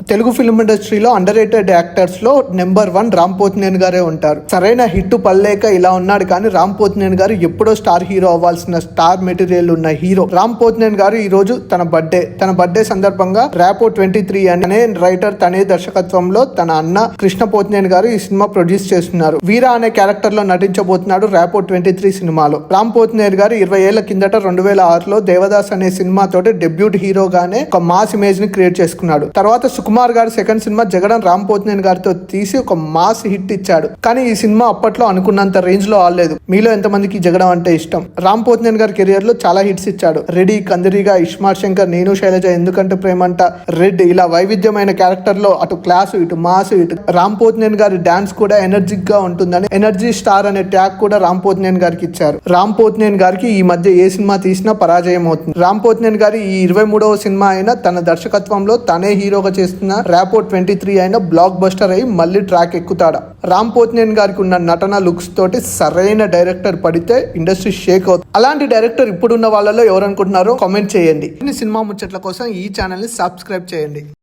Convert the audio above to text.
Telugu film ఇండస్ట్రీలో under rated actors లో number 1 Ram Pothineni గారే ఉంటారు. సరైన హిట్ పడలేక ఇలా ఉన్నాడు కానీ రామ్ పోతినేని గారు ఎప్పుడో స్టార్ హీరో అవ్వాల్సిన స్టార్ మెటీరియల్ ఉన్న హీరో. రామ్ పోతినేని గారు ఈ రోజు తన బర్త్డే సందర్భంగా ర్యాపో 23 అనే రైటర్ తనే దర్శకత్వంలో తన అన్న కృష్ణ పోతినేని గారు ఈ సినిమా ప్రొడ్యూస్ చేస్తున్నారు. వీరా అనే క్యారెక్టర్ లో నటించబోతున్నాడు ర్యాపో 23 సినిమాలో. రామ్ పోతినేని గారు 20 ఏళ్ల కిందట 2006లో దేవదాస్ అనే సినిమాతోటి డెబ్యూట్ హీరోగానే ఒక మాస్ ఇమేజ్ ని క్రియేట్ చేసుకున్నాడు. తర్వాత సుకుమార్ గారు సెకండ్ సినిమా జగడం రామ్ పోతినేని గారితో తీసి ఒక మాస్ హిట్ ఇచ్చాడు. కానీ ఈ సినిమా అప్పట్లో అనుకున్నంత రేంజ్ లో ఆడలేదు. మీలో ఎంతమందికి జగడం అంటే ఇష్టం? రామ్ పోతినేని గారి కెరియర్ లో చాలా హిట్స్ ఇచ్చాడు. రెడీ, కందిరిగా, ఇస్మార్ట్ శంకర్, నేను శైలజ, ఎందుకంటే ప్రేమంట, రెడ్, ఇలా వైవిధ్యమైన క్యారెక్టర్ లో అటు క్లాసు ఇటు మాస్ ఇటు. రామ్ పోతినేని గారి డాన్స్ కూడా ఎనర్జిక్ గా ఉంటుందని ఎనర్జీ స్టార్ అనే ట్యాగ్ కూడా రామ్ పోతినేని గారికి ఇచ్చారు. రామ్ పోతినేని గారికి ఈ మధ్య ఏ సినిమా తీసినా పరాజయం అవుతుంది. రామ్ పోతినేని గారి ఈ 23వ సినిమా అయినా తన దర్శకత్వంలో తనే హీరోగా చేస్తున్న ర్యాపో 23 అయినా బ్లాక్ బస్టర్ అయి మళ్ళీ ట్రాక్ ఎక్కుతాడా? రామ్ పోతినేని గారికి ఉన్న నటన లుక్స్ తోటి సరైన డైరెక్టర్ పడితే ఇండస్ట్రీ షేక్ అవుతుంది. అలాంటి డైరెక్టర్ ఇప్పుడున్న వాళ్ళలో ఎవరు అనుకుంటున్నారో కామెంట్ చేయండి. సినిమా ముచ్చట్ల కోసం ఈ ఛానల్ ని సబ్స్క్రైబ్ చేయండి.